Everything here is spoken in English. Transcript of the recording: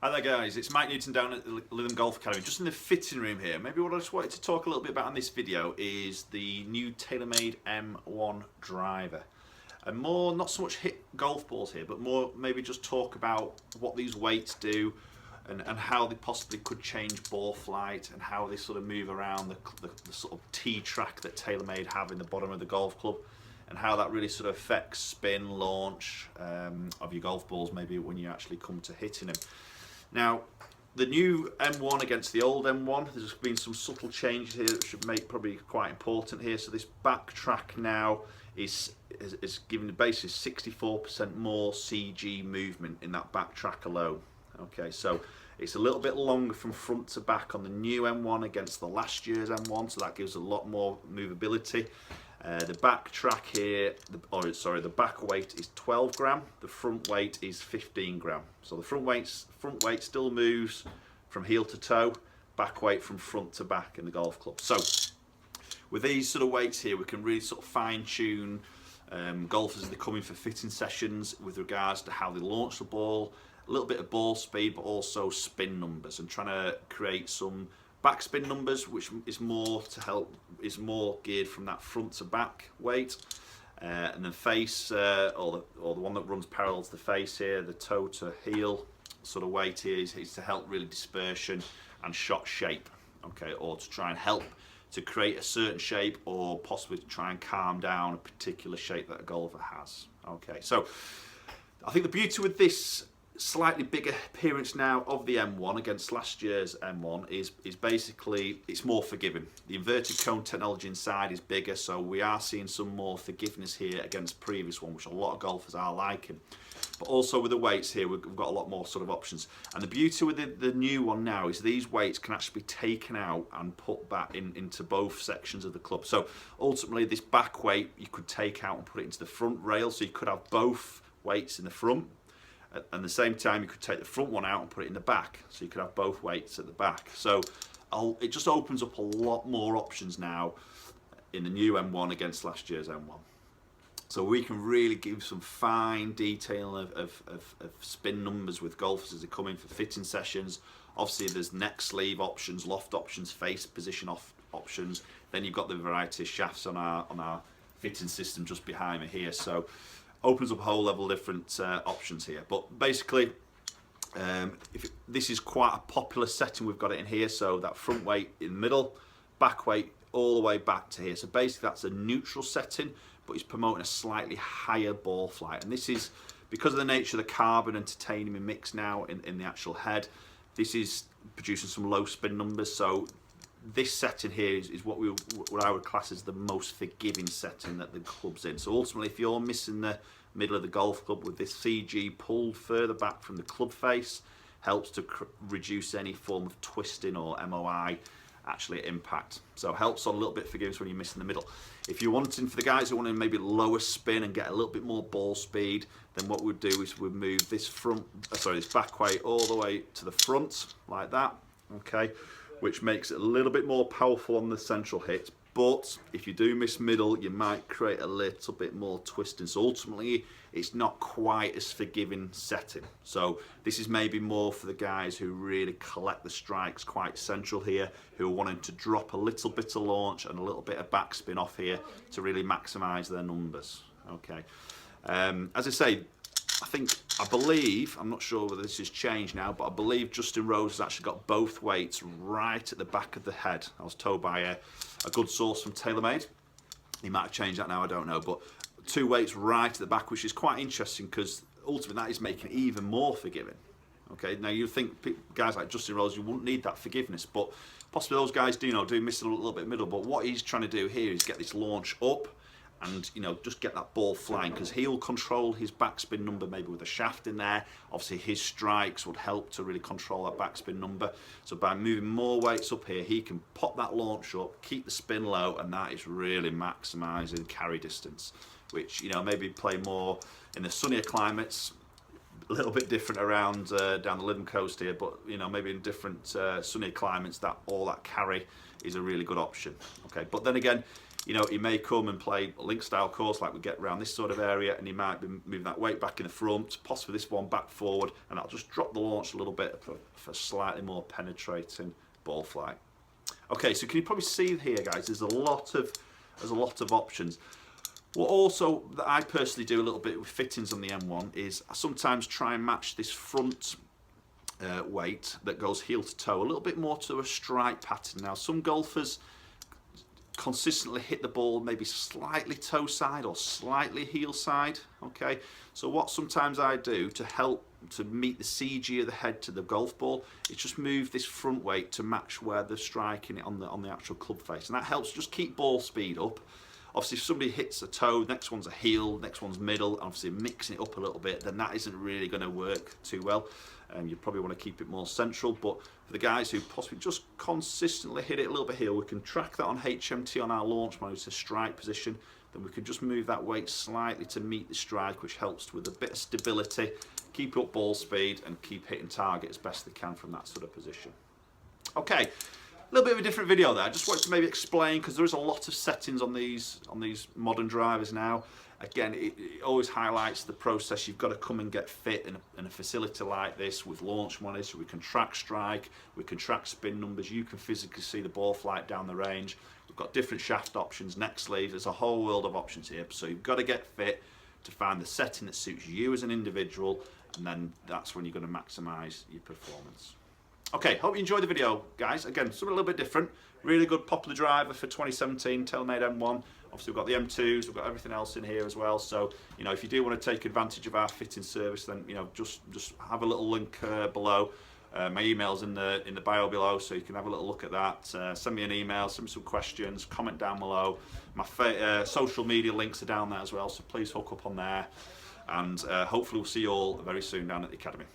Hi there guys, it's Mike Newton down at the Lytham Golf Academy, just in the fitting room here. Maybe what I just wanted to talk a little bit about in this video is the new TaylorMade M1 Driver. And more, not so much hit golf balls here, but more maybe just talk about what these weights do and how they possibly could change ball flight and how they sort of move around the sort of tee track that TaylorMade have in the bottom of the golf club, and how that really sort of affects spin, launch of your golf balls maybe when you actually come to hitting them. Now, the new M1 against the old M1, there's been some subtle changes here that should make probably quite important here. So this back track now is giving the basis 64% more CG movement in that back track alone. Okay, so it's a little bit longer from front to back on the new M1 against the last year's M1, so that gives a lot more movability. The back track here, the back weight is 12 gram, the front weight is 15 gram. So the front weight still moves from heel to toe, back weight from front to back in the golf club. So with these sort of weights here, we can really sort of fine tune golfers as they come in for fitting sessions with regards to how they launch the ball, a little bit of ball speed, but also spin numbers, and trying to create some backspin numbers, which is more geared from that front to back weight, and then face or the one that runs parallel to the face here, the toe to heel sort of weight here is to help really dispersion and shot shape, okay, or to try and help to create a certain shape, or possibly to try and calm down a particular shape that a golfer has. Okay, so I think the beauty with this slightly bigger appearance now of the M1 against last year's M1 is basically it's more forgiving. The inverted cone technology inside is bigger, so we are seeing some more forgiveness here against previous one, which a lot of golfers are liking. But also with the weights here, we've got a lot more sort of options. And the beauty with the new one now is these weights can actually be taken out and put back into both sections of the club. So ultimately this back weight you could take out and put it into the front rail, so you could have both weights in the front. At the same time, you could take the front one out and put it in the back, so you could have both weights at the back. So it just opens up a lot more options now in the new M1 against last year's M1. So we can really give some fine detail of spin numbers with golfers as they come in for fitting sessions. Obviously, there's neck sleeve options, loft options, face position options. Then you've got the variety of shafts on our fitting system just behind me here. So opens up a whole level of different options here. But basically, this is quite a popular setting. We've got it in here, so that front weight in the middle, back weight all the way back to here. So basically that's a neutral setting, but it's promoting a slightly higher ball flight. And this is because of the nature of the carbon and titanium mix now in the actual head. This is producing some low spin numbers. So this setting here is what I would class as the most forgiving setting that the club's in. So ultimately, if you're missing the middle of the golf club with this CG pulled further back from the club face, helps to reduce any form of twisting or MOI actually impact. So helps on a little bit forgiveness when you're missing the middle. If you're wanting, for the guys who want to maybe lower spin and get a little bit more ball speed, then what we'd do is we'd move this this back weight all the way to the front like that, okay, which makes it a little bit more powerful on the central hit. But if you do miss middle, you might create a little bit more twisting. So ultimately, it's not quite as forgiving setting. So this is maybe more for the guys who really collect the strikes quite central here, who are wanting to drop a little bit of launch and a little bit of backspin off here to really maximize their numbers. Okay. As I say, I believe, I'm not sure whether this has changed now, but I believe Justin Rose has actually got both weights right at the back of the head. I was told by a good source from TaylorMade. He might have changed that now, I don't know, but two weights right at the back, which is quite interesting because ultimately that is making it even more forgiving. Okay, now you think guys like Justin Rose, you wouldn't need that forgiveness, but possibly those guys do miss a little bit middle. But what he's trying to do here is get this launch up and just get that ball flying, because he'll control his backspin number maybe with a shaft in there. Obviously his strikes would help to really control that backspin number. So by moving more weights up here, he can pop that launch up, keep the spin low, and that is really maximising carry distance, which maybe play more in the sunnier climates, a little bit different around down the Lytham coast here, but maybe in different sunnier climates, that carry is a really good option. Okay, but then again, You know, he may come and play a link style course like we get around this sort of area, and he might be moving that weight back in the front, possibly this one back forward, and that'll just drop the launch a little bit for slightly more penetrating ball flight. Okay, so can you probably see here, guys, there's a lot of options. What also that I personally do a little bit with fittings on the M1 is I sometimes try and match this front weight that goes heel to toe a little bit more to a strike pattern. Now, some golfers consistently hit the ball maybe slightly toe side or slightly heel side. Okay, so what sometimes I do to help to meet the CG of the head to the golf ball is just move this front weight to match where they're striking it on the actual club face, and that helps just keep ball speed up. Obviously, if somebody hits a toe, next one's a heel, next one's middle, obviously mixing it up a little bit, then that isn't really going to work too well. You probably want to keep it more central, but for the guys who possibly just consistently hit it a little bit heel, we can track that on HMT on our launch mode to strike position. Then we can just move that weight slightly to meet the strike, which helps with a bit of stability, keep up ball speed, and keep hitting target as best they can from that sort of position. Okay, a little bit of a different video there. I just wanted to maybe explain, because there is a lot of settings on these modern drivers now. Again, it always highlights the process. You've got to come and get fit in a facility like this with launch monitors. We can track strike, we can track spin numbers, you can physically see the ball flight down the range. We've got different shaft options, neck sleeves, there's a whole world of options here. So you've got to get fit to find the setting that suits you as an individual, and then that's when you're going to maximize your performance. Okay, hope you enjoyed the video, guys. Again, something a little bit different. Really good popular driver for 2017, TaylorMade M1. Obviously, we've got the M2s, we've got everything else in here as well. So, you know, if you do want to take advantage of our fitting service, then, you know, just have a little link below. My email's in the bio below, so you can have a little look at that. Send me an email, send me some questions, comment down below. My social media links are down there as well, so please hook up on there. And hopefully we'll see you all very soon down at the Academy.